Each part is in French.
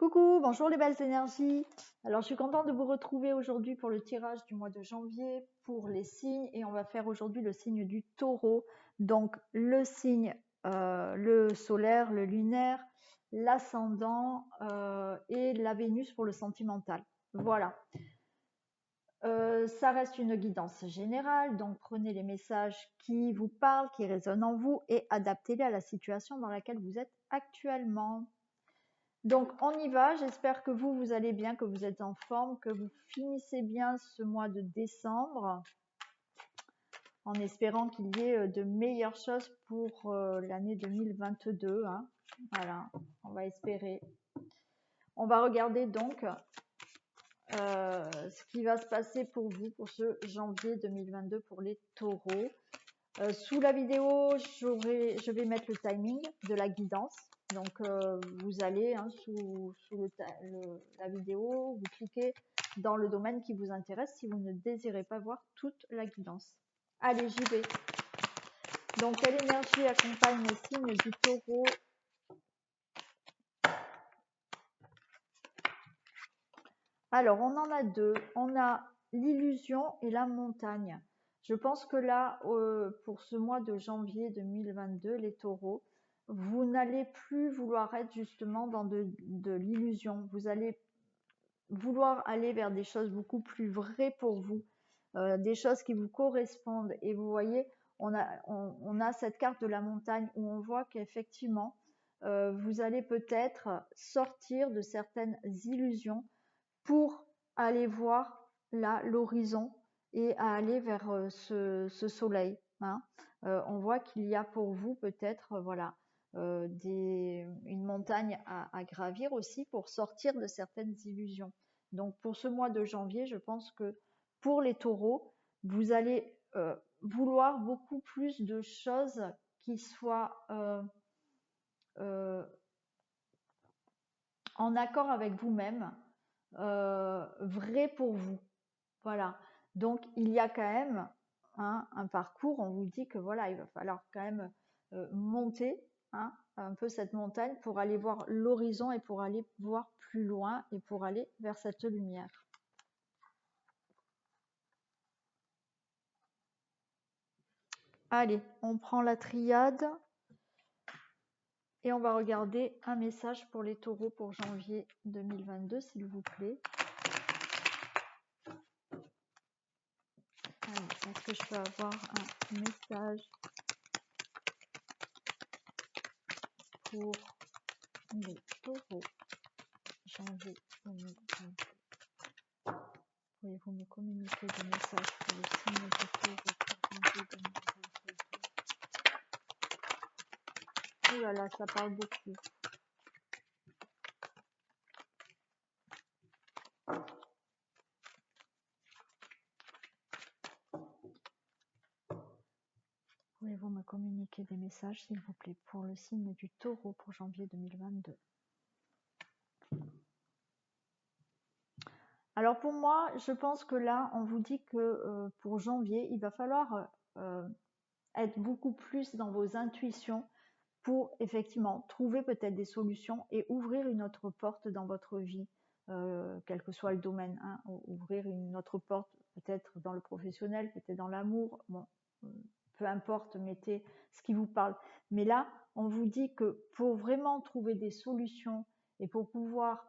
Coucou, bonjour les belles énergies. Alors je suis contente de vous retrouver aujourd'hui pour le tirage du mois de janvier pour les signes et on va faire aujourd'hui le signe du taureau. Donc le signe, le solaire, le lunaire, l'ascendant et la Vénus pour le sentimental. Voilà. Ça reste une guidance générale, donc prenez les messages qui vous parlent, qui résonnent en vous et adaptez-les à la situation dans laquelle vous êtes actuellement. Donc on y va, j'espère que vous allez bien, que vous êtes en forme, que vous finissez bien ce mois de décembre, en espérant qu'il y ait de meilleures choses pour l'année 2022. Hein. Voilà, on va espérer. On va regarder donc ce qui va se passer pour vous pour ce janvier 2022 pour les taureaux. Sous la vidéo, je vais mettre le timing de la guidance. Donc, vous allez sous la vidéo, vous cliquez dans le domaine qui vous intéresse si vous ne désirez pas voir toute la guidance. Allez, j'y vais. Donc, quelle énergie accompagne le signe du taureau? Alors, on en a deux. On a l'illusion et la montagne. Je pense que là, pour ce mois de janvier 2022, les taureaux, vous n'allez plus vouloir être justement dans de l'illusion. Vous allez vouloir aller vers des choses beaucoup plus vraies pour vous, des choses qui vous correspondent. Et vous voyez, on a cette carte de la montagne où on voit qu'effectivement, vous allez peut-être sortir de certaines illusions pour aller voir là l'horizon et à aller vers ce soleil. Hein. On voit qu'il y a pour vous peut-être voilà une montagne à gravir aussi pour sortir de certaines illusions. Donc pour ce mois de janvier, je pense que pour les taureaux, vous allez vouloir beaucoup plus de choses qui soient en accord avec vous-même, vrai pour vous. Voilà. Donc il y a quand même un parcours. On vous dit que voilà, il va falloir quand même monter un peu cette montagne pour aller voir l'horizon et pour aller voir plus loin et pour aller vers cette lumière. Allez, on prend la triade et on va regarder un message pour les taureaux pour janvier 2022, s'il vous plaît. Est-ce que je peux avoir un message pour les taureaux janvier 2022? Pourriez-vous me communiquer des messages pour le signe du taureau pour janvier 2022? Oh là là, ça parle beaucoup. Pouvez-vous me communiquer des messages, s'il vous plaît, pour le signe du taureau pour janvier 2022? Alors pour moi, je pense que là, on vous dit que pour janvier, il va falloir être beaucoup plus dans vos intuitions pour effectivement trouver peut-être des solutions et ouvrir une autre porte dans votre vie, quel que soit le domaine. Hein, ouvrir une autre porte, peut-être dans le professionnel, peut-être dans l'amour. Bon, peu importe, mettez ce qui vous parle. Mais là, on vous dit que pour vraiment trouver des solutions et pour pouvoir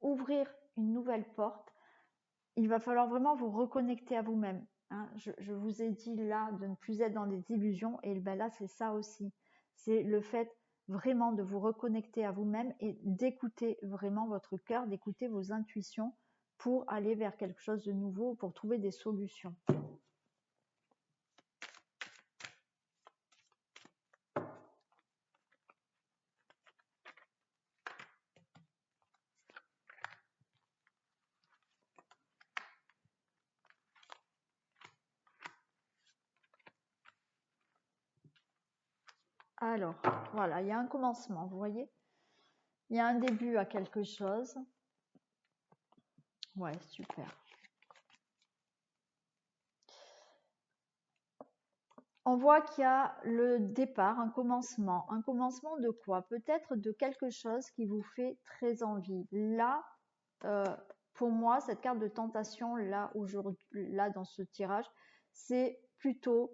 ouvrir une nouvelle porte, il va falloir vraiment vous reconnecter à vous-même. Hein. Je vous ai dit là de ne plus être dans des illusions et ben là, c'est ça aussi. C'est le fait vraiment de vous reconnecter à vous-même et d'écouter vraiment votre cœur, d'écouter vos intuitions pour aller vers quelque chose de nouveau, pour trouver des solutions. Alors, voilà, il y a un commencement, vous voyez? Il y a un début à quelque chose. Ouais, super. on voit qu'il y a le départ, un commencement. Un commencement de quoi? Peut-être de quelque chose qui vous fait très envie. Là, pour moi, cette carte de tentation, là, aujourd'hui, là, dans ce tirage, c'est plutôt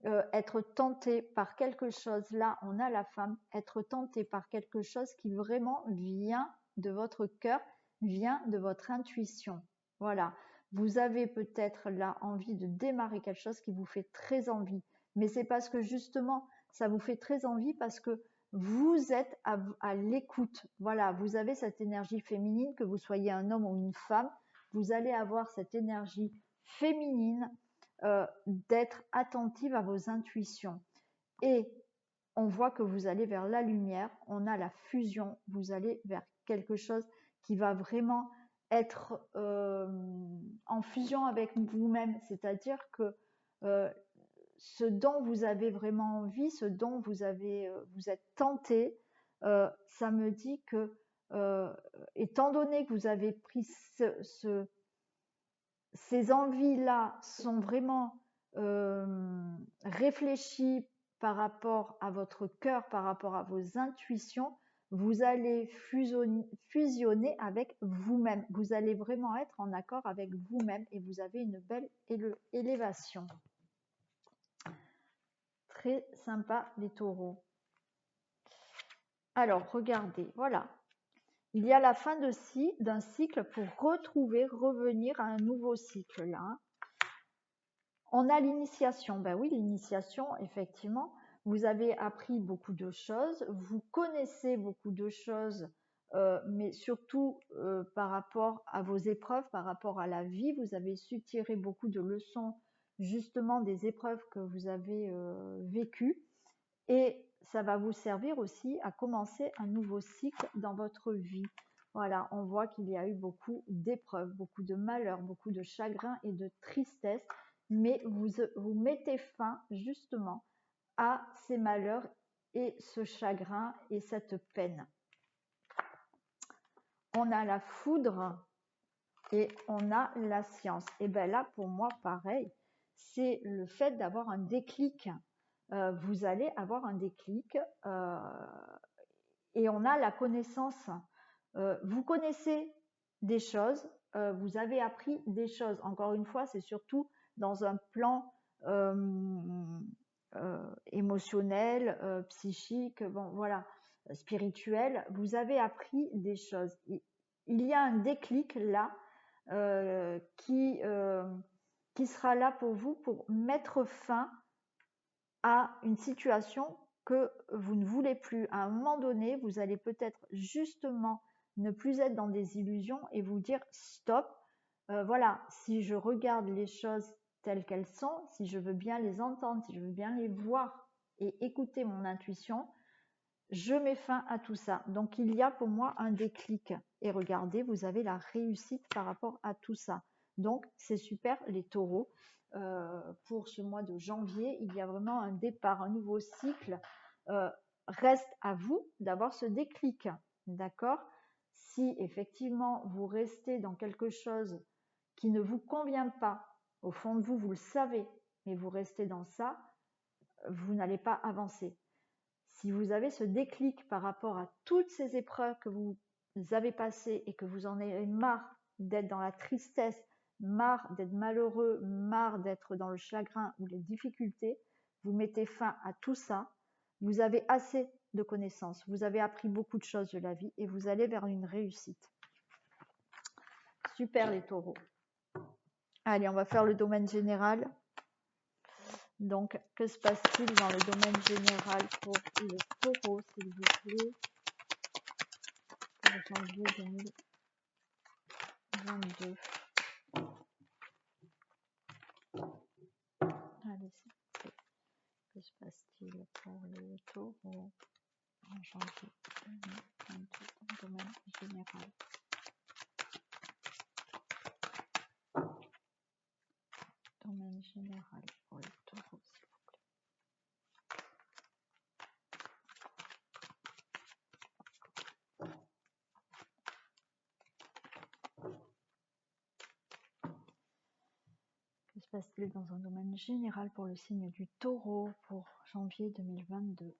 être tenté par quelque chose. Là, on a la femme, être tenté par quelque chose qui vraiment vient de votre cœur, vient de votre intuition. Voilà. Vous avez peut-être là envie de démarrer quelque chose qui vous fait très envie. Mais c'est parce que justement, ça vous fait très envie parce que vous êtes à l'écoute. Voilà, vous avez cette énergie féminine, que vous soyez un homme ou une femme, vous allez avoir cette énergie féminine d'être attentive à vos intuitions. Et on voit que vous allez vers la lumière, on a la fusion, vous allez vers quelque chose qui va vraiment être en fusion avec vous-même, c'est-à-dire que ce dont vous avez vraiment envie, ce dont vous êtes tenté, ça me dit que étant donné que vous avez pris ces envies-là sont vraiment réfléchies par rapport à votre cœur, par rapport à vos intuitions, vous allez fusionner avec vous-même. Vous allez vraiment être en accord avec vous-même et vous avez une belle élévation. Très sympa les taureaux. Alors, regardez, voilà. Il y a la fin d'un cycle pour revenir à un nouveau cycle là. On a l'initiation. Ben oui, l'initiation, effectivement, vous avez appris beaucoup de choses, vous connaissez beaucoup de choses, mais surtout par rapport à vos épreuves, par rapport à la vie, vous avez su tirer beaucoup de leçons justement des épreuves que vous avez vécues. Et ça va vous servir aussi à commencer un nouveau cycle dans votre vie. Voilà, on voit qu'il y a eu beaucoup d'épreuves, beaucoup de malheurs, beaucoup de chagrin et de tristesse, mais vous mettez fin justement à ces malheurs et ce chagrin et cette peine. On a la foudre et on a la science. Et bien là, pour moi, pareil, c'est le fait d'avoir un déclic. Vous allez avoir un déclic et on a la connaissance. Vous connaissez des choses, vous avez appris des choses. Encore une fois, c'est surtout dans un plan émotionnel, psychique, bon voilà, spirituel. Vous avez appris des choses. Il y a un déclic là qui sera là pour vous pour mettre fin à une situation que vous ne voulez plus. À un moment donné, vous allez peut-être justement ne plus être dans des illusions et vous dire stop. Voilà, si je regarde les choses telles qu'elles sont, si je veux bien les entendre, si je veux bien les voir et écouter mon intuition, je mets fin à tout ça. Donc il y a pour moi un déclic. Et regardez, vous avez la réussite par rapport à tout ça. Donc c'est super les taureaux. Pour ce mois de janvier, il y a vraiment un départ, un nouveau cycle. Reste à vous d'avoir ce déclic, d'accord? Si effectivement vous restez dans quelque chose qui ne vous convient pas, au fond de vous, vous le savez, mais vous restez dans ça, vous n'allez pas avancer. Si vous avez ce déclic par rapport à toutes ces épreuves que vous avez passées et que vous en avez marre d'être dans la tristesse, marre d'être malheureux, marre d'être dans le chagrin ou les difficultés, vous mettez fin à tout ça, vous avez assez de connaissances, vous avez appris beaucoup de choses de la vie et vous allez vers une réussite. Super les taureaux. Allez, on va faire le domaine général. Donc, que se passe-t-il dans le domaine général pour les taureaux, s'il vous plaît, pour janvier 2022. Allez, s'il vous plaît. Que se passe-t-il pour les taureaux en janvier 2022 dans le domaine général? Domaine général pour les taureaux, s'il vous plaît. Que se passe-t-il dans un domaine général pour le signe du Taureau pour janvier 2022?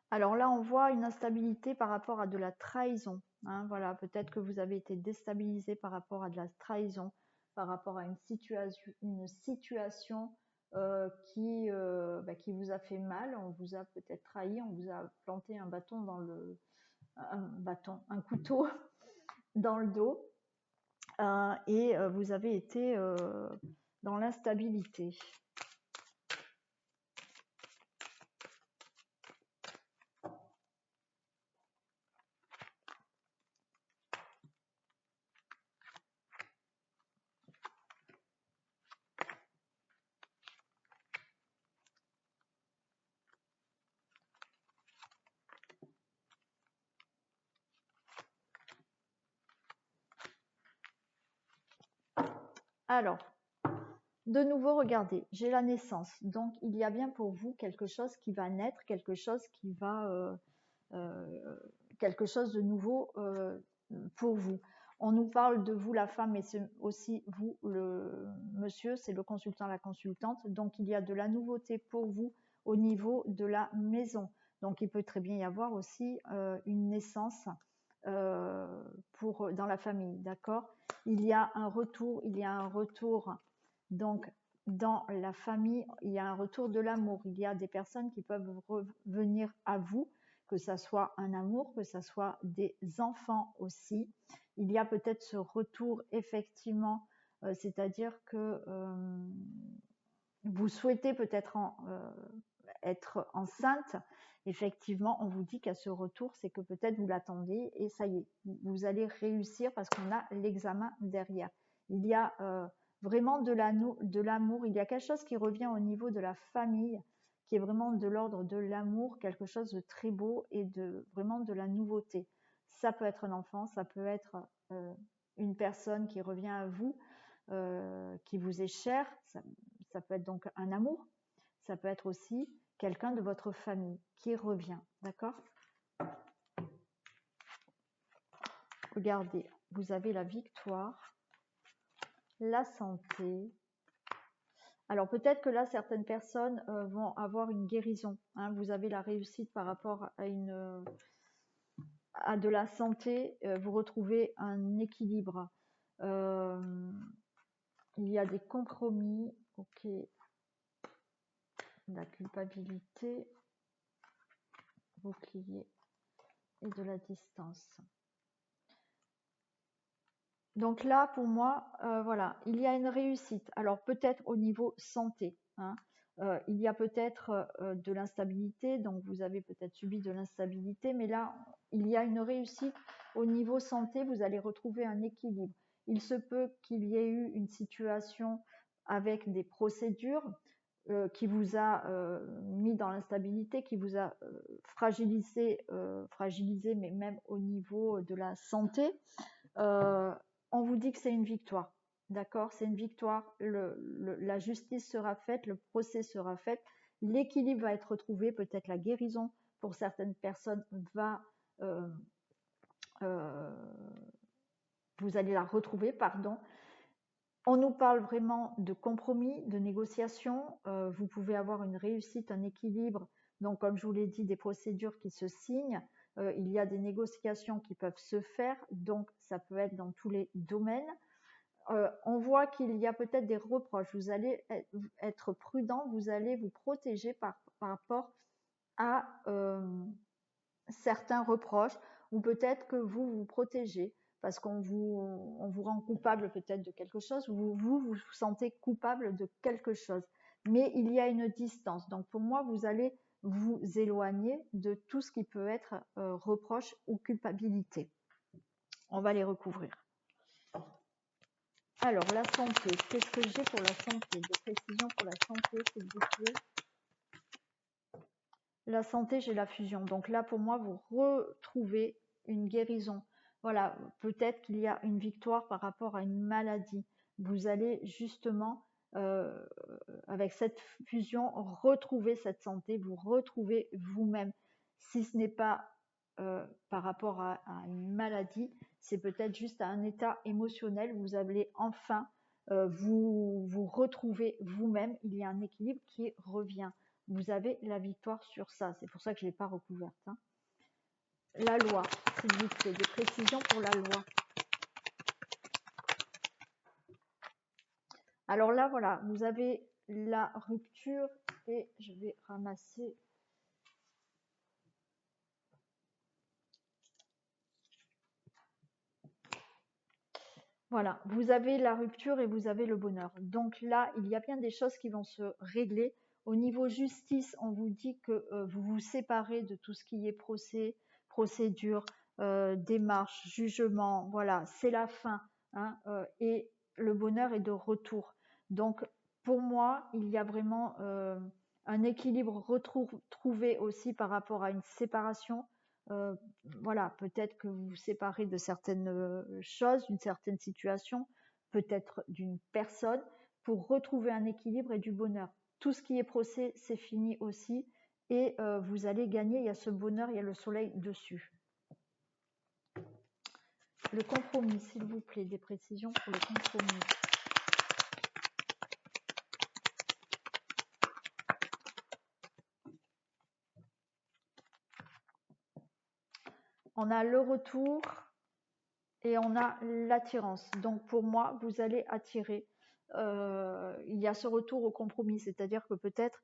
Alors là, on voit une instabilité par rapport à de la trahison. Hein, voilà, peut-être que vous avez été déstabilisé par rapport à de la trahison, par rapport à une situation qui vous a fait mal. On vous a peut-être trahi, on vous a planté un bâton dans le, un couteau dans le dos, et vous avez été dans l'instabilité. Alors, de nouveau, regardez, j'ai la naissance. Donc, il y a bien pour vous quelque chose qui va naître, quelque chose qui va, quelque chose de nouveau pour vous. On nous parle de vous, la femme, mais c'est aussi vous, le monsieur, c'est le consultant, la consultante. Donc, il y a de la nouveauté pour vous au niveau de la maison. Donc, il peut très bien y avoir aussi une naissance dans la famille, d'accord? Il y a un retour, donc dans la famille, il y a un retour de l'amour. Il y a des personnes qui peuvent revenir à vous, que ça soit un amour, que ça soit des enfants aussi. Il y a peut-être ce retour effectivement, c'est-à-dire que vous souhaitez peut-être être enceinte. Effectivement, on vous dit qu'à ce retour, c'est que peut-être vous l'attendez et ça y est, vous allez réussir parce qu'on a l'examen derrière. Il y a vraiment de l'amour, il y a quelque chose qui revient au niveau de la famille, qui est vraiment de l'ordre de l'amour, quelque chose de très beau et vraiment de la nouveauté. Ça peut être un enfant, ça peut être une personne qui revient à vous, qui vous est chère, ça peut être donc un amour, ça peut être aussi quelqu'un de votre famille qui revient, d'accord? Regardez, vous avez la victoire, la santé. Alors peut-être que là, certaines personnes vont avoir une guérison. Hein. Vous avez la réussite par rapport à de la santé. Vous retrouvez un équilibre. Il y a des compromis. Ok. La culpabilité. Bouclier et de la distance. Donc là, pour moi, voilà, il y a une réussite. Alors peut-être au niveau santé, hein, il y a peut-être de l'instabilité, donc vous avez peut-être subi de l'instabilité, mais là, il y a une réussite au niveau santé, vous allez retrouver un équilibre. Il se peut qu'il y ait eu une situation avec des procédures qui vous a mis dans l'instabilité, qui vous a fragilisé, mais même au niveau de la santé. On vous dit que c'est une victoire, d'accord? C'est une victoire, la justice sera faite, le procès sera fait, l'équilibre va être retrouvé, peut-être la guérison pour certaines personnes va, vous allez la retrouver, pardon. On nous parle vraiment de compromis, de négociation. Vous pouvez avoir une réussite, un équilibre. Donc, comme je vous l'ai dit, des procédures qui se signent. Il y a des négociations qui peuvent se faire. Donc, ça peut être dans tous les domaines. On voit qu'il y a peut-être des reproches. Vous allez être prudent. Vous allez vous protéger par rapport à certains reproches. Ou peut-être que vous vous protégez parce qu'on vous rend coupable peut-être de quelque chose, ou vous sentez coupable de quelque chose. Mais il y a une distance. Donc pour moi, vous allez vous éloigner de tout ce qui peut être reproche ou culpabilité. On va les recouvrir. Alors, la santé. Qu'est-ce que j'ai pour la santé? Des précisions pour la santé, s'il vous plaît. La santé, j'ai la fusion. Donc là, pour moi, vous retrouvez une guérison. Voilà, peut-être qu'il y a une victoire par rapport à une maladie. Vous allez justement, avec cette fusion, retrouver cette santé, vous retrouvez vous-même. Si ce n'est pas par rapport à une maladie, c'est peut-être juste à un état émotionnel. Vous allez enfin vous retrouver vous-même. Il y a un équilibre qui revient. Vous avez la victoire sur ça. C'est pour ça que je ne l'ai pas recouverte. Hein. La loi, s'il vous plaît, des précisions pour la loi. Alors là, voilà, vous avez la rupture et je vais ramasser. Voilà, vous avez la rupture et vous avez le bonheur. Donc là, il y a bien des choses qui vont se régler. Au niveau justice, on vous dit que vous vous séparez de tout ce qui est procédure, démarche, jugement. Voilà, c'est la fin. Hein, et le bonheur est de retour. Donc, pour moi, il y a vraiment un équilibre retrouvé aussi par rapport à une séparation. Voilà, peut-être que vous vous séparez de certaines choses, d'une certaine situation, peut-être d'une personne, pour retrouver un équilibre et du bonheur. Tout ce qui est procès, c'est fini aussi, et vous allez gagner, il y a ce bonheur, il y a le soleil dessus. Le compromis, s'il vous plaît, des précisions pour le compromis. On a le retour et on a l'attirance. Donc pour moi, vous allez attirer. Il y a ce retour au compromis, c'est-à-dire que peut-être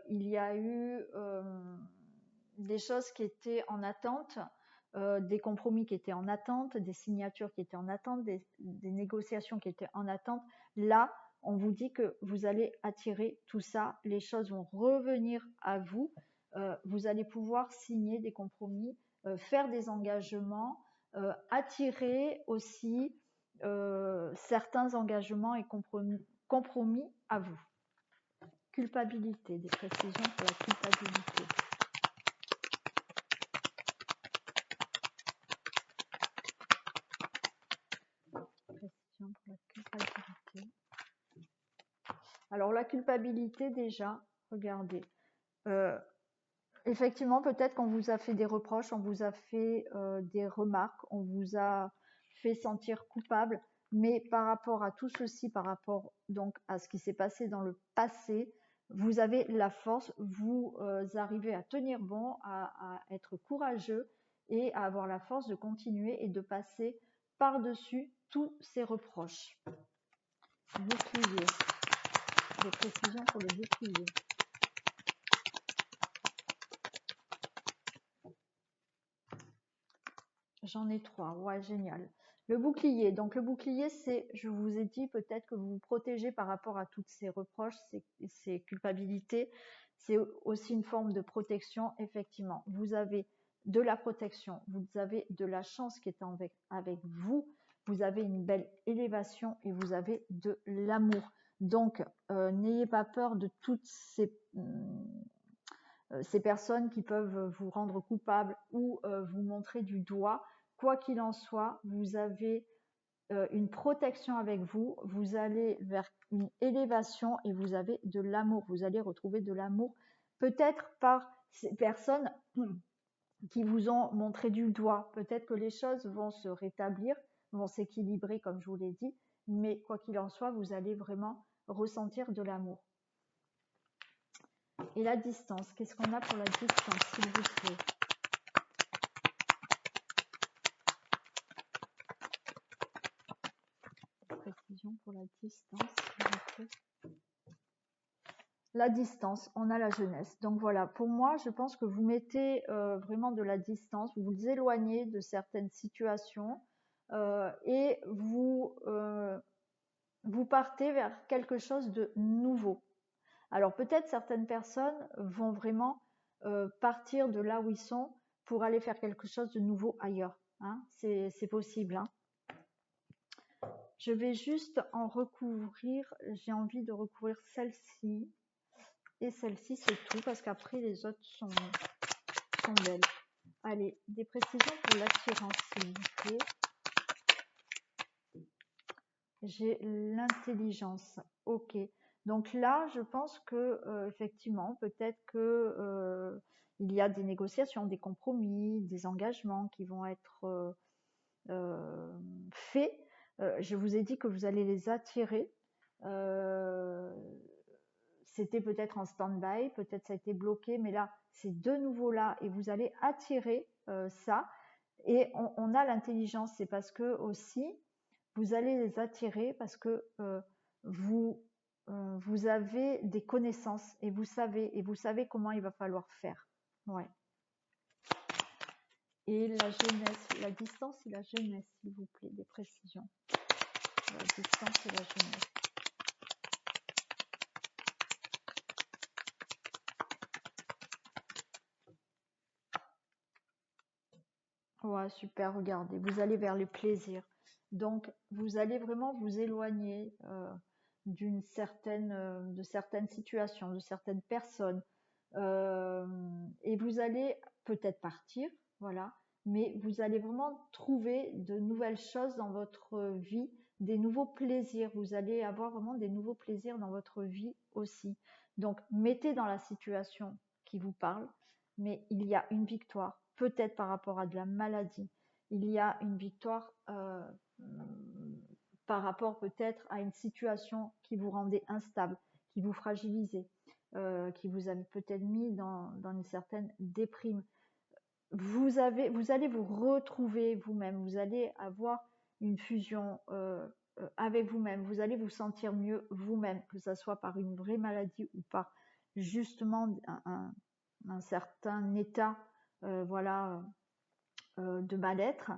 il y a eu des choses qui étaient en attente, des compromis qui étaient en attente, des signatures qui étaient en attente, des négociations qui étaient en attente. Là, on vous dit que vous allez attirer tout ça, les choses vont revenir à vous, vous allez pouvoir signer des compromis, faire des engagements, attirer aussi certains engagements et compromis à vous. Culpabilité, des précisions pour la culpabilité. Précision pour la culpabilité. Alors la culpabilité déjà, regardez. Effectivement, peut-être qu'on vous a fait des reproches, on vous a fait des remarques, on vous a fait sentir coupable, mais par rapport à tout ceci, par rapport donc à ce qui s'est passé dans le passé, vous avez la force, vous arrivez à tenir bon, à être courageux et à avoir la force de continuer et de passer par-dessus tous ces reproches. Bouclier. Des précisions pour le bouclier. J'en ai 3, ouais, génial. Le bouclier, donc le bouclier, c'est, je vous ai dit peut-être que vous vous protégez par rapport à toutes ces reproches, ces culpabilités. C'est aussi une forme de protection, effectivement. Vous avez de la protection, vous avez de la chance qui est avec vous, vous avez une belle élévation et vous avez de l'amour. Donc, n'ayez pas peur de toutes ces personnes qui peuvent vous rendre coupable ou vous montrer du doigt. Quoi qu'il en soit, vous avez une protection avec vous, vous allez vers une élévation et vous avez de l'amour. Vous allez retrouver de l'amour, peut-être par ces personnes qui vous ont montré du doigt. Peut-être que les choses vont se rétablir, vont s'équilibrer comme je vous l'ai dit, mais quoi qu'il en soit, vous allez vraiment ressentir de l'amour. Et la distance, qu'est-ce qu'on a pour la distance, s'il vous plaît? Précision pour la distance, s'il vous plaît. La distance, on a la jeunesse. Donc voilà, pour moi, je pense que vous mettez vraiment de la distance, vous vous éloignez de certaines situations et vous partez vers quelque chose de nouveau. Alors peut-être certaines personnes vont vraiment partir de là où ils sont pour aller faire quelque chose de nouveau ailleurs. Hein. C'est possible. Hein. Je vais juste en recouvrir, j'ai envie de recouvrir celle-ci. Et celle-ci, c'est tout, parce qu'après, les autres sont belles. Allez, des précisions pour l'attirance, s'il vous plaît. J'ai l'intelligence. Ok. Donc là, je pense que effectivement, peut-être que il y a des négociations, des compromis, des engagements qui vont être faits. Je vous ai dit que vous allez les attirer. C'était peut-être en stand-by, peut-être ça a été bloqué, mais là, c'est de nouveau là et vous allez attirer ça. Et on a l'intelligence, c'est parce que aussi, vous allez les attirer parce que vous avez des connaissances et vous savez comment il va falloir faire. Ouais. Et la jeunesse, la distance et la jeunesse, s'il vous plaît, des précisions. La distance et la jeunesse. Ouais, super, regardez, vous allez vers les plaisirs. Donc, vous allez vraiment vous éloigner de certaines situations, de certaines personnes. Et vous allez peut-être partir, voilà, mais vous allez vraiment trouver de nouvelles choses dans votre vie, des nouveaux plaisirs. Vous allez avoir vraiment des nouveaux plaisirs dans votre vie aussi. Donc, mettez dans la situation qui vous parle, mais il y a une victoire, peut-être par rapport à de la maladie. Il y a une victoire par rapport peut-être à une situation qui vous rendait instable, qui vous fragilisait, qui vous a peut-être mis dans une certaine déprime. Vous allez vous retrouver vous-même, vous allez avoir une fusion avec vous-même, vous allez vous sentir mieux vous-même, que ce soit par une vraie maladie ou par justement un certain état voilà, de mal-être.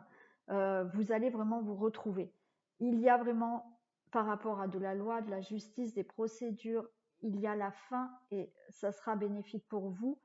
Vous allez vraiment vous retrouver. Il y a vraiment, par rapport à de la loi, de la justice, des procédures, il y a la fin et ça sera bénéfique pour vous,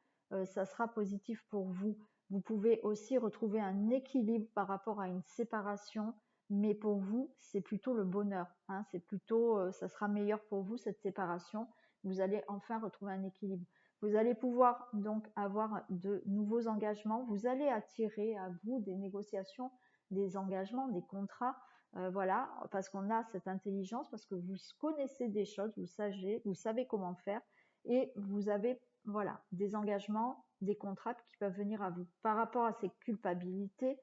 ça sera positif pour vous. Vous pouvez aussi retrouver un équilibre par rapport à une séparation, mais pour vous, c'est plutôt le bonheur. Hein, c'est plutôt, ça sera meilleur pour vous cette séparation. Vous allez enfin retrouver un équilibre. Vous allez pouvoir donc avoir de nouveaux engagements. Vous allez attirer à vous des négociations, des engagements, des contrats. Voilà, parce qu'on a cette intelligence, parce que vous connaissez des choses, vous savez comment faire et vous avez voilà, des engagements, des contrats qui peuvent venir à vous. Par rapport à ces culpabilités,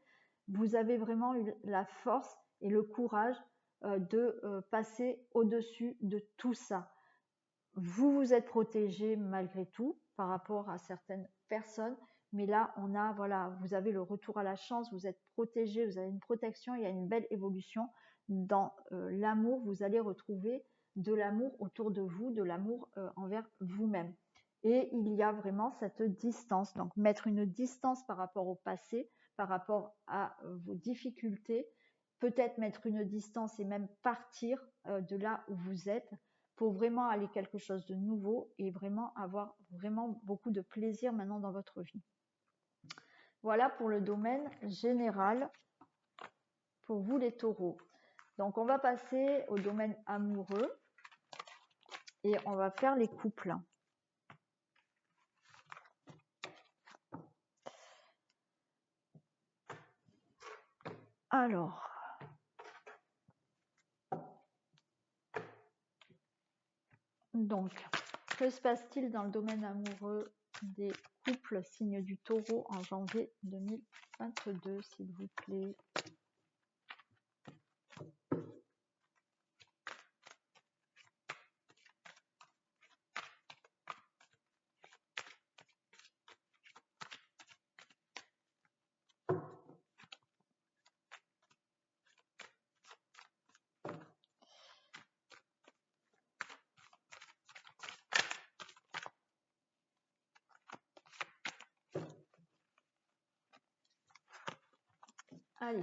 vous avez vraiment eu la force et le courage de passer au-dessus de tout ça. Vous vous êtes protégé malgré tout par rapport à certaines personnes, mais là on a voilà, vous avez le retour à la chance, vous êtes protégé, vous avez une protection, il y a une belle évolution dans l'amour, vous allez retrouver de l'amour autour de vous, de l'amour envers vous-même. Et il y a vraiment cette distance, donc mettre une distance par rapport au passé, par rapport à vos difficultés, peut-être mettre une distance et même partir de là où vous êtes pour vraiment aller quelque chose de nouveau et vraiment avoir vraiment beaucoup de plaisir maintenant dans votre vie. Voilà pour le domaine général pour vous les taureaux. Donc on va passer au domaine amoureux et on va faire les couples. Alors, donc, que se passe-t-il dans le domaine amoureux des couples signes du taureau en janvier 2022, s'il vous plaît? Allez.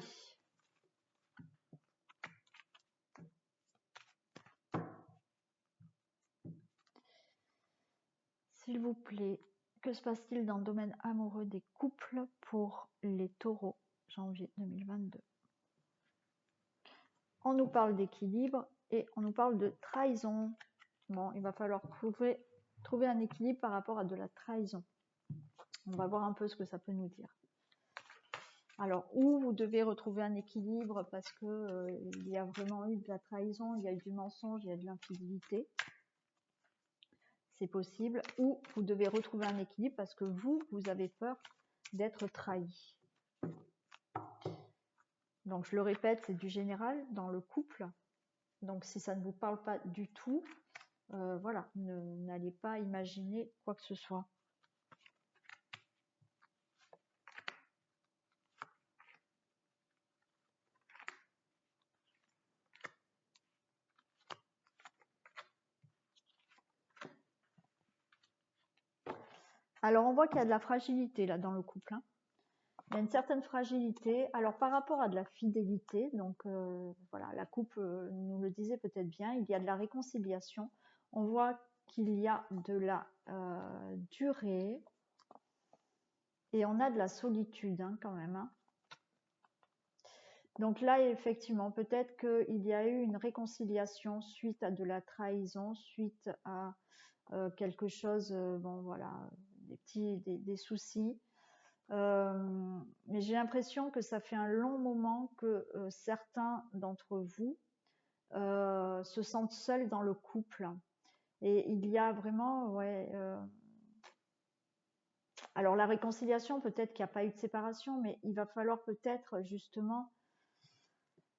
S'il vous plaît, que se passe-t-il dans le domaine amoureux des couples pour les taureaux, janvier 2022? On nous parle d'équilibre et on nous parle de trahison. Bon, il va falloir trouver un équilibre par rapport à de la trahison. On va voir un peu ce que ça peut nous dire. Alors, où vous devez retrouver un équilibre parce que il y a vraiment eu de la trahison, il y a eu du mensonge, il y a de l'infidélité. c'est possible, ou vous devez retrouver un équilibre parce que vous avez peur d'être trahi. Donc je le répète, c'est du général dans le couple. Donc si ça ne vous parle pas du tout, voilà, n'allez pas imaginer quoi que ce soit. Alors on voit qu'il y a de la fragilité là dans le couple. Il y a une certaine fragilité. Alors par rapport à de la fidélité, donc voilà, la coupe nous le disait peut-être bien, il y a de la réconciliation. On voit qu'il y a de la durée et on a de la solitude quand même. Donc là, effectivement, peut-être qu'il y a eu une réconciliation suite à de la trahison, suite à quelque chose, bon voilà, des soucis. Mais j'ai l'impression que ça fait un long moment que certains d'entre vous se sentent seuls dans le couple. Et il y a vraiment, ouais. Alors la réconciliation, peut-être qu'il n'y a pas eu de séparation, mais il va falloir peut-être justement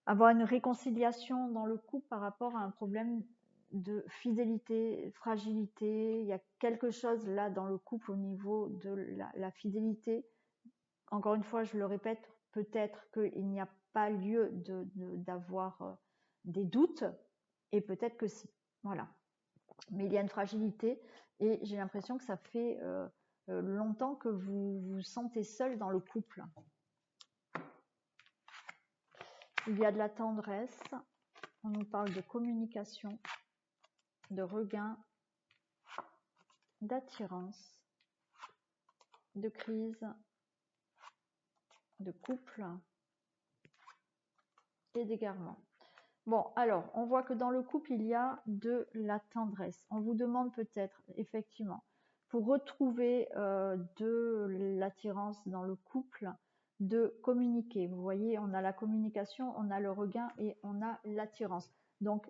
avoir une réconciliation dans le couple par rapport à un problème de fidélité, fragilité. Il y a quelque chose là dans le couple au niveau de la fidélité. Encore une fois, je le répète, peut-être qu'il n'y a pas lieu d'avoir des doutes, et peut-être que si. Voilà. Mais il y a une fragilité, et j'ai l'impression que ça fait longtemps que vous vous sentez seul dans le couple. Il y a de la tendresse, on nous parle de communication, de regain, d'attirance, de crise, de couple et d'égarement. Bon, alors, on voit que dans le couple, il y a de la tendresse. On vous demande peut-être, effectivement, pour retrouver de l'attirance dans le couple, de communiquer. Vous voyez, on a la communication, on a le regain et on a l'attirance. Donc,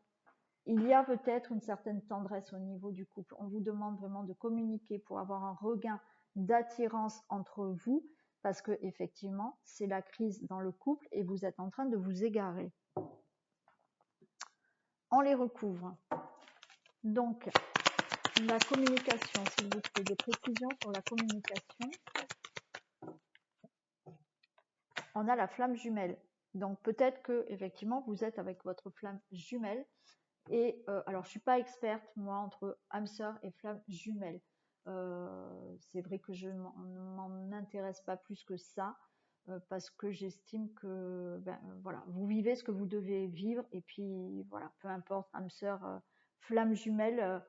il y a peut-être une certaine tendresse au niveau du couple. On vous demande vraiment de communiquer pour avoir un regain d'attirance entre vous, parce que effectivement, c'est la crise dans le couple et vous êtes en train de vous égarer. On les recouvre. Donc, la communication, s'il vous plaît, des précisions sur la communication. On a la flamme jumelle. Donc, peut-être que effectivement, vous êtes avec votre flamme jumelle. Et alors, je suis pas experte, moi, entre âme sœur et flamme jumelle. C'est vrai que je ne m'en intéresse pas plus que ça, parce que j'estime que voilà, vous vivez ce que vous devez vivre, et puis voilà, peu importe, âme sœur, flamme jumelle,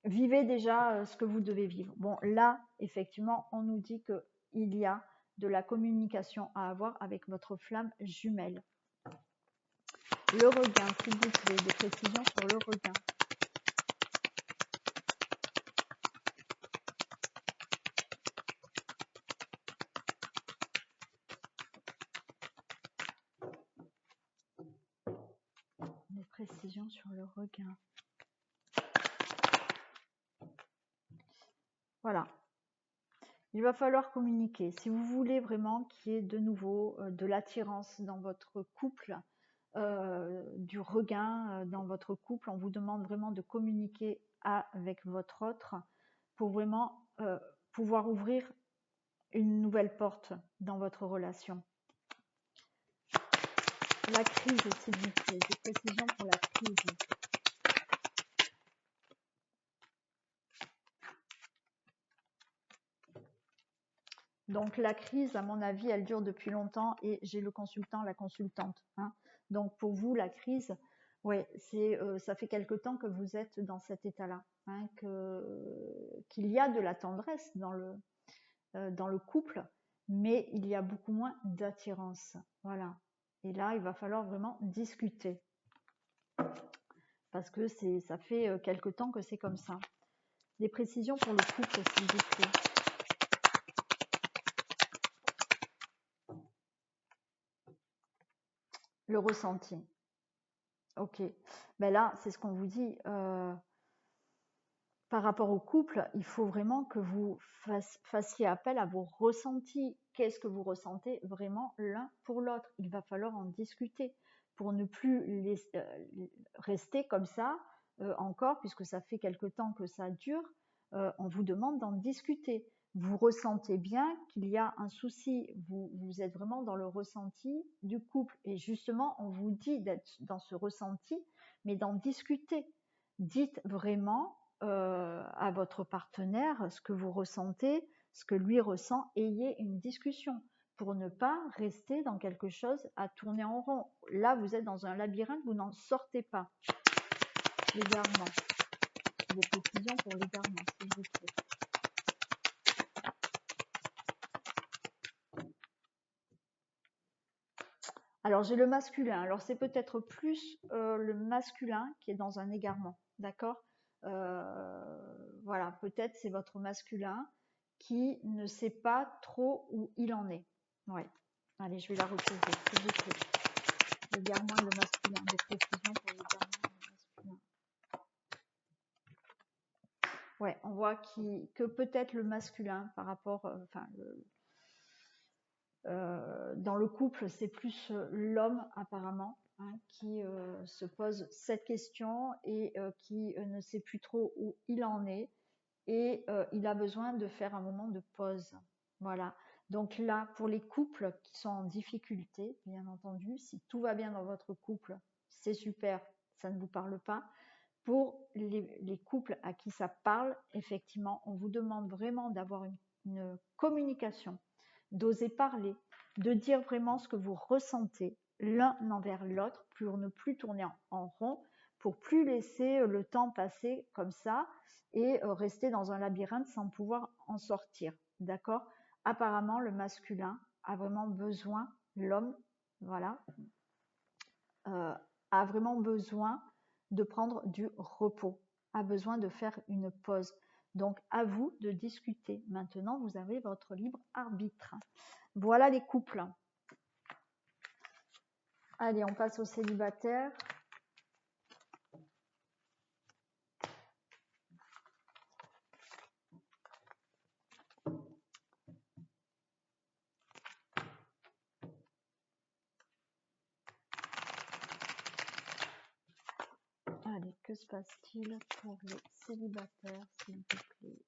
vivez déjà ce que vous devez vivre. Bon, là, effectivement, on nous dit qu'il y a de la communication à avoir avec votre flamme jumelle. Le regain, s'il vous plaît, des précisions sur le regain. Des précisions sur le regain. Voilà. Il va falloir communiquer. Si vous voulez vraiment qu'il y ait de nouveau de l'attirance dans votre couple, du regain dans votre couple, on vous demande vraiment de communiquer avec votre autre pour vraiment pouvoir ouvrir une nouvelle porte dans votre relation. La crise, s'il vous plaît, des précisions pour la crise. Donc la crise, à mon avis, elle dure depuis longtemps, et j'ai le consultant, la consultante. Donc pour vous, la crise, ouais, ça fait quelque temps que vous êtes dans cet état-là, qu'il y a de la tendresse dans le couple, mais il y a beaucoup moins d'attirance. Voilà. Et là, il va falloir vraiment discuter, parce que ça fait quelque temps que c'est comme ça. Des précisions pour le couple, s'il vous plaît. Le ressenti. Ok. Ben là, c'est ce qu'on vous dit. par rapport au couple, il faut vraiment que vous fassiez appel à vos ressentis. Qu'est-ce que vous ressentez vraiment l'un pour l'autre? Il va falloir en discuter pour ne plus rester comme ça encore, puisque ça fait quelque temps que ça dure. On vous demande d'en discuter. Vous ressentez bien qu'il y a un souci, vous êtes vraiment dans le ressenti du couple. Et justement, on vous dit d'être dans ce ressenti, mais d'en discuter. Dites vraiment à votre partenaire ce que vous ressentez, ce que lui ressent, ayez une discussion pour ne pas rester dans quelque chose à tourner en rond. Là, vous êtes dans un labyrinthe, vous n'en sortez pas. L'égarement. Des précisions pour l'égarement, s'il vous plaît. Alors, j'ai le masculin. Alors, c'est peut-être plus le masculin qui est dans un égarement. D'accord Voilà, peut-être c'est votre masculin qui ne sait pas trop où il en est. Ouais. Allez, je vais la retrouver, s'il vous plaît. L'égarement et le masculin. Des précisions pour l'égarement et le masculin. Ouais, on voit que peut-être le masculin par rapport, dans le couple, c'est plus l'homme apparemment hein, qui se pose cette question et qui ne sait plus trop où il en est et il a besoin de faire un moment de pause. Voilà. Donc là, pour les couples qui sont en difficulté, bien entendu, si tout va bien dans votre couple, c'est super, ça ne vous parle pas. Pour les couples à qui ça parle, effectivement, on vous demande vraiment d'avoir une communication, d'oser parler, de dire vraiment ce que vous ressentez l'un envers l'autre pour ne plus tourner en rond, pour plus laisser le temps passer comme ça et rester dans un labyrinthe sans pouvoir en sortir. D'accord? Apparemment, le masculin a vraiment besoin, l'homme, voilà, a vraiment besoin de prendre du repos, a besoin de faire une pause. Donc, à vous de discuter. Maintenant, vous avez votre libre arbitre. Voilà les couples. Allez, on passe aux célibataires. Allez, que se passe-t-il pour les célibataires, s'il vous plaît?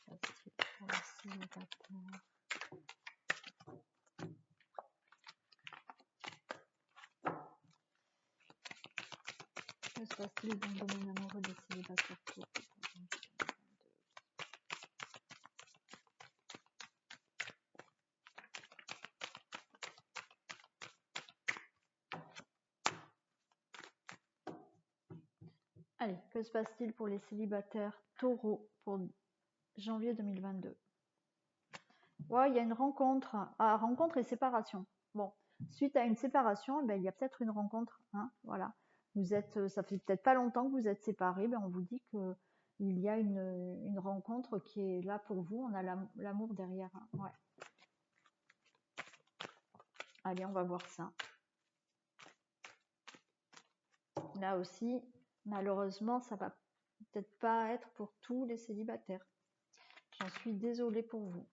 Que se passe-t-il pour les célibataires? Que se passe-t-il dans le domaine amoureux des célibataires? Allez, que se passe-t-il pour les célibataires taureaux pour janvier 2022? Ouais, il y a une rencontre. Ah, rencontre et séparation. Bon, suite à une séparation, ben, il y a peut-être une rencontre. Hein, voilà. Vous êtes, ça fait peut-être pas longtemps que vous êtes séparés. Ben, on vous dit que il y a une rencontre qui est là pour vous. On a l'amour derrière. Hein, ouais. Allez, on va voir ça. Là aussi, malheureusement, ça va peut-être pas être pour tous les célibataires. J'en suis désolée pour vous.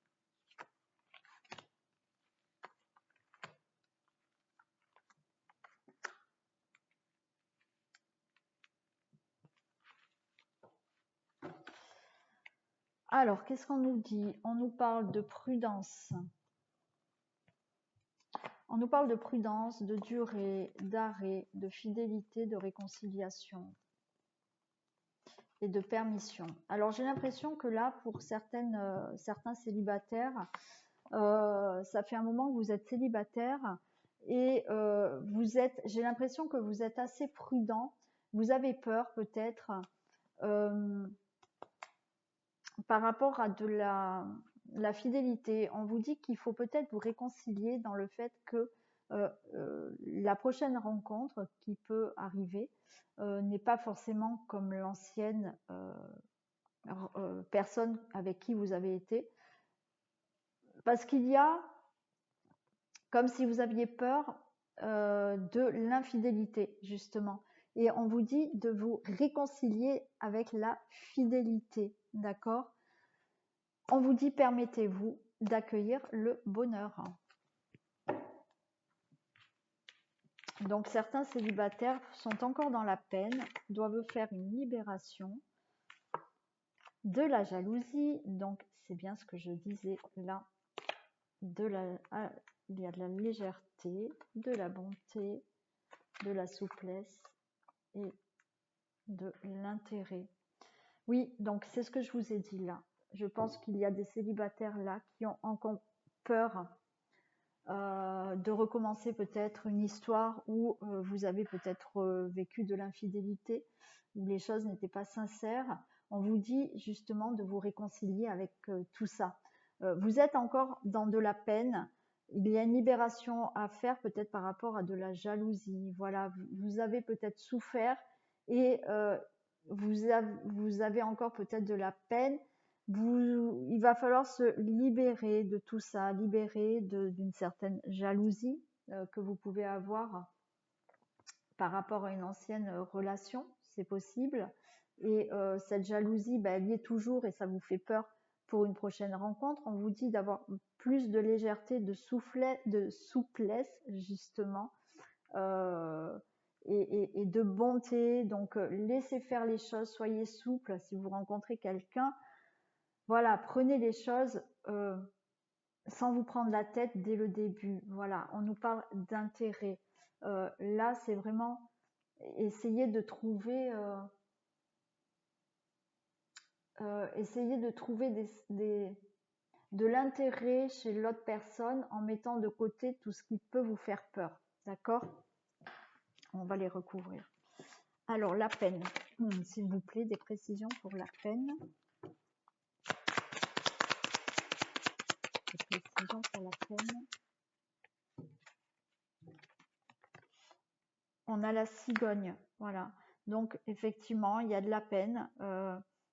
Alors, qu'est-ce qu'on nous dit? On nous parle de prudence. On nous parle de prudence, de durée, d'arrêt, de fidélité, de réconciliation et de permission. Alors, j'ai l'impression que là, pour certains célibataires, ça fait un moment que vous êtes célibataire et j'ai l'impression que vous êtes assez prudent. Vous avez peur peut-être par rapport à de la fidélité. On vous dit qu'il faut peut-être vous réconcilier dans le fait que la prochaine rencontre qui peut arriver n'est pas forcément comme l'ancienne personne avec qui vous avez été. Parce qu'il y a comme si vous aviez peur de l'infidélité, justement. Et on vous dit de vous réconcilier avec la fidélité, d'accord? On vous dit permettez-vous d'accueillir le bonheur. Donc certains célibataires sont encore dans la peine, doivent faire une libération de la jalousie. Donc c'est bien ce que je disais là. Il y a de la légèreté, de la bonté, de la souplesse et de l'intérêt. Oui, donc c'est ce que je vous ai dit là. Je pense qu'il y a des célibataires là qui ont encore peur de recommencer peut-être une histoire où vous avez peut-être vécu de l'infidélité, où les choses n'étaient pas sincères. On vous dit justement de vous réconcilier avec tout ça. Vous êtes encore dans de la peine. Il y a une libération à faire peut-être par rapport à de la jalousie. Voilà, vous avez peut-être souffert et vous avez encore peut-être de la peine. Il va falloir se libérer de tout ça, libérer d'une certaine jalousie que vous pouvez avoir par rapport à une ancienne relation, c'est possible. Et cette jalousie, elle y est toujours et ça vous fait peur pour une prochaine rencontre. On vous dit d'avoir plus de légèreté, de souplesse justement, et de bonté. Donc laissez faire les choses, soyez souple si vous rencontrez quelqu'un. Voilà, prenez les choses sans vous prendre la tête dès le début. Voilà, on nous parle d'intérêt. Là, c'est vraiment essayer de trouver, de l'intérêt chez l'autre personne en mettant de côté tout ce qui peut vous faire peur. D'accord? On va les recouvrir. Alors, la peine. S'il vous plaît, des précisions pour la peine. Des précisions pour la peine. On a la cigogne, voilà. Donc, effectivement, il y a de la peine,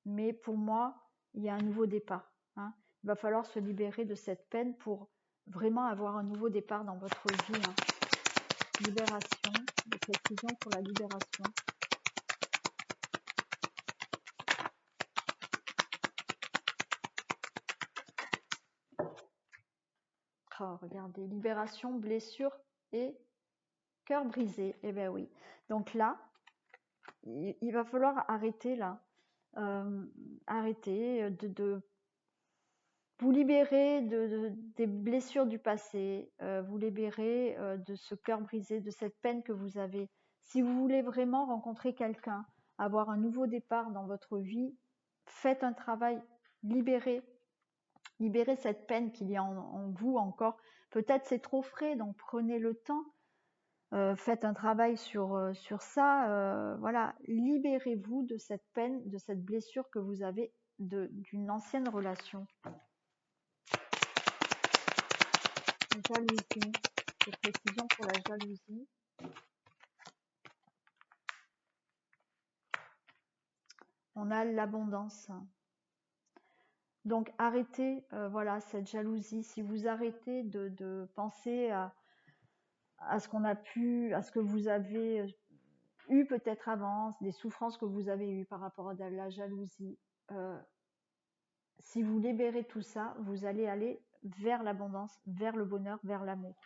mais pour moi, il y a un nouveau départ. Hein. Il va falloir se libérer de cette peine pour vraiment avoir un nouveau départ dans votre vie. Hein. Libération, des précisions pour la libération. Oh, regardez, libération, blessure et cœur brisé. Eh bien oui. Donc là, il va falloir arrêter là. Arrêter de vous libérer des blessures du passé, vous libérer de ce cœur brisé, de cette peine que vous avez. Si vous voulez vraiment rencontrer quelqu'un, avoir un nouveau départ dans votre vie, faites un travail, libérez cette peine qu'il y a en vous encore. Peut-être c'est trop frais, donc prenez le temps. Faites un travail sur ça, voilà, libérez-vous de cette peine, de cette blessure que vous avez d'une ancienne relation. Jalousie, des précisions pour la jalousie. On a l'abondance. Donc arrêtez, voilà, cette jalousie. Si vous arrêtez de penser à ce qu'on a pu, à ce que vous avez eu peut-être avant, des souffrances que vous avez eues par rapport à la jalousie. Si vous libérez tout ça, vous allez aller vers l'abondance, vers le bonheur, vers l'amour.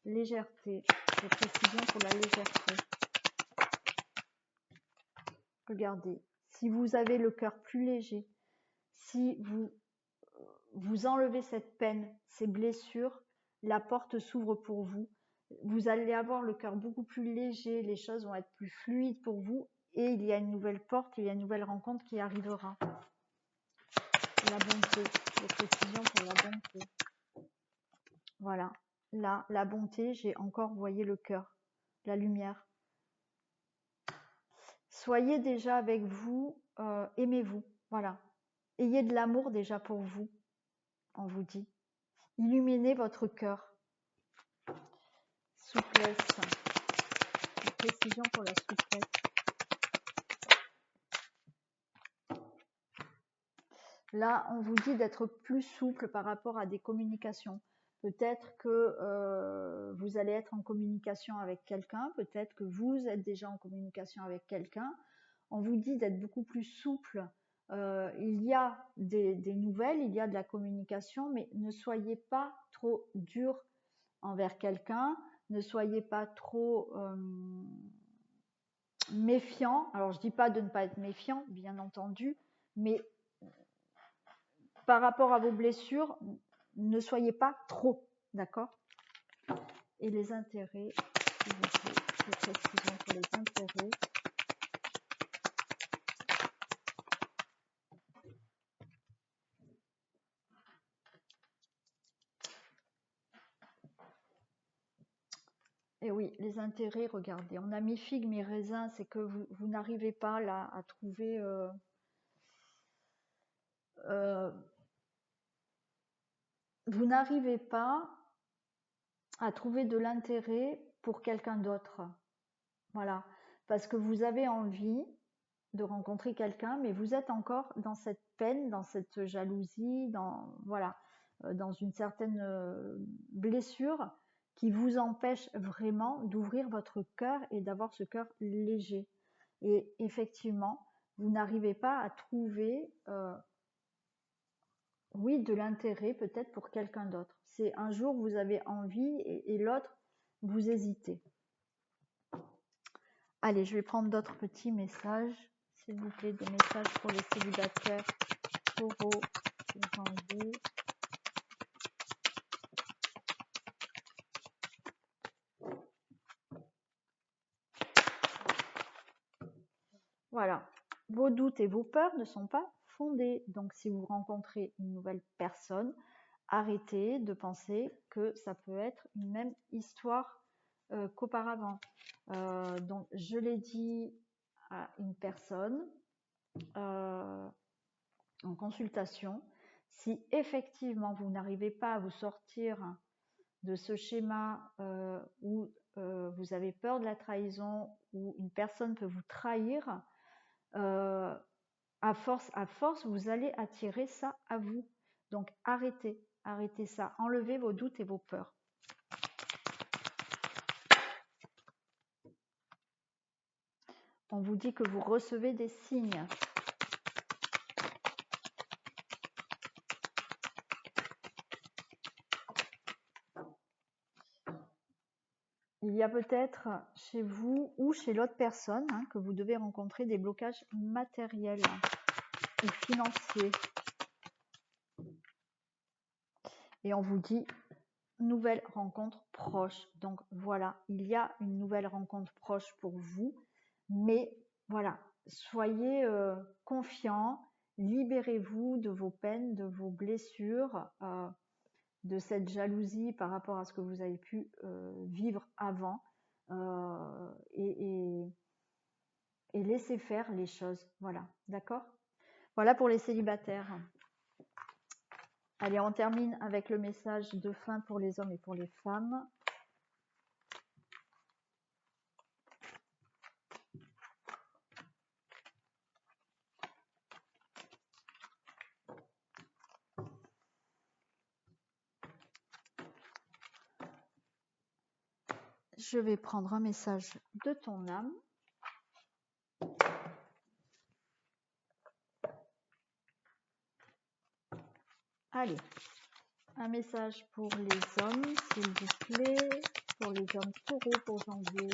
Légèreté, des précisions pour la légèreté. Regardez, si vous avez le cœur plus léger, si vous enlevez cette peine, ces blessures, la porte s'ouvre pour vous. Vous allez avoir le cœur beaucoup plus léger, les choses vont être plus fluides pour vous et il y a une nouvelle porte, il y a une nouvelle rencontre qui arrivera. La bonté, les précisions pour la bonté. Voilà, là, la bonté, j'ai encore, vous voyez, le cœur, la lumière. Soyez déjà avec vous, aimez-vous, voilà. Ayez de l'amour déjà pour vous, on vous dit. Illuminez votre cœur. Souplesse. Précision pour la souplesse. Là, on vous dit d'être plus souple par rapport à des communications. Peut-être que vous allez être en communication avec quelqu'un, peut-être que vous êtes déjà en communication avec quelqu'un. On vous dit d'être beaucoup plus souple. Il y a des nouvelles, il y a de la communication, mais ne soyez pas trop dur envers quelqu'un, ne soyez pas trop méfiant. Alors je dis pas de ne pas être méfiant, bien entendu, mais par rapport à vos blessures, ne soyez pas trop, d'accord? Et les intérêts, s'il vous plaît, des précisions pour les intérêts. Et oui, les intérêts, regardez, on a mis figue, mais raisin, c'est que vous n'arrivez pas là à trouver vous n'arrivez pas à trouver de l'intérêt pour quelqu'un d'autre. Voilà, parce que vous avez envie de rencontrer quelqu'un, mais vous êtes encore dans cette peine, dans cette jalousie, dans une certaine blessure qui vous empêche vraiment d'ouvrir votre cœur et d'avoir ce cœur léger. Et effectivement, vous n'arrivez pas à trouver, oui, de l'intérêt peut-être pour quelqu'un d'autre. C'est un jour vous avez envie et l'autre vous hésitez. Allez, je vais prendre d'autres petits messages, s'il vous plaît, des messages pour les célibataires taureaux de janvier. Voilà, vos doutes et vos peurs ne sont pas fondés. Donc, si vous rencontrez une nouvelle personne, arrêtez de penser que ça peut être une même histoire qu'auparavant. Donc, je l'ai dit à une personne en consultation, si effectivement vous n'arrivez pas à vous sortir de ce schéma où vous avez peur de la trahison, où une personne peut vous trahir, à force, vous allez attirer ça à vous. Donc arrêtez ça, enlevez vos doutes et vos peurs. On vous dit que vous recevez des signes. Il y a peut-être chez vous ou chez l'autre personne que vous devez rencontrer des blocages matériels ou financiers. Et on vous dit nouvelle rencontre proche. Donc voilà, il y a une nouvelle rencontre proche pour vous. Mais voilà, soyez confiants, libérez-vous de vos peines, de vos blessures, de cette jalousie par rapport à ce que vous avez pu vivre avant et laissez faire les choses. Voilà, d'accord? Voilà pour les célibataires. Allez, on termine avec le message de fin pour les hommes et pour les femmes. Je vais prendre un message de ton âme. Allez, un message pour les hommes, s'il vous plaît, pour les hommes taureaux pour janvier.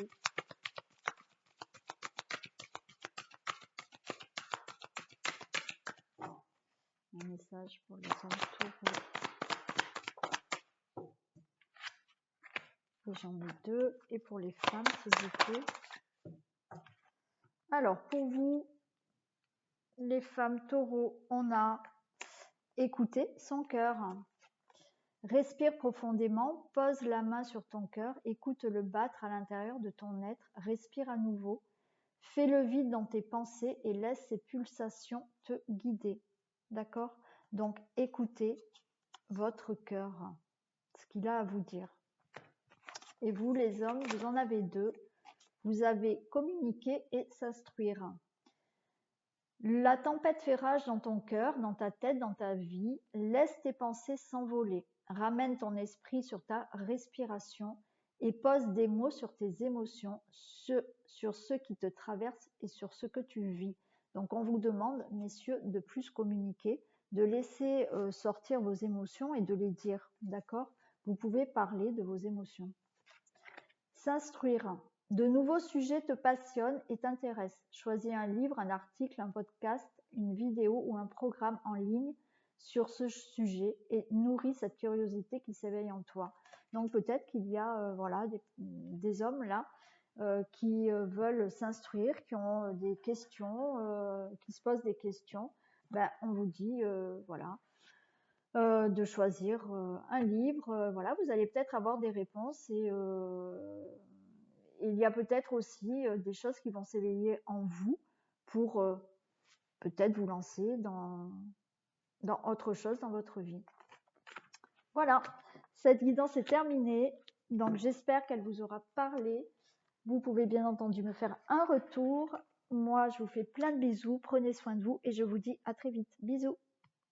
Un message pour les hommes taureaux pour janvier 2 et pour les femmes, s'il vous plaît. Alors, pour vous, les femmes taureaux, on a écouté son cœur. Respire profondément, pose la main sur ton cœur, écoute-le battre à l'intérieur de ton être, respire à nouveau, fais le vide dans tes pensées et laisse ces pulsations te guider. D'accord? Donc écoutez votre cœur, ce qu'il a à vous dire. Et vous les hommes, vous en avez deux, vous avez communiquer et s'instruire. La tempête fait rage dans ton cœur, dans ta tête, dans ta vie. Laisse tes pensées s'envoler. Ramène ton esprit sur ta respiration et pose des mots sur tes émotions, sur ce qui te traverse et sur ce que tu vis. Donc on vous demande, messieurs, de plus communiquer, de laisser sortir vos émotions et de les dire, d'accord? Vous pouvez parler de vos émotions. S'instruire. De nouveaux sujets te passionnent et t'intéressent. Choisis un livre, un article, un podcast, une vidéo ou un programme en ligne sur ce sujet et nourris cette curiosité qui s'éveille en toi. Donc peut-être qu'il y a voilà des hommes là qui veulent s'instruire, qui ont des questions, qui se posent des questions. Ben, on vous dit voilà de choisir un livre. Voilà, vous allez peut-être avoir des réponses et il y a peut-être aussi des choses qui vont s'éveiller en vous pour peut-être vous lancer dans autre chose dans votre vie. Voilà, cette guidance est terminée. Donc j'espère qu'elle vous aura parlé. Vous pouvez bien entendu me faire un retour. Moi, je vous fais plein de bisous. Prenez soin de vous et je vous dis à très vite. Bisous.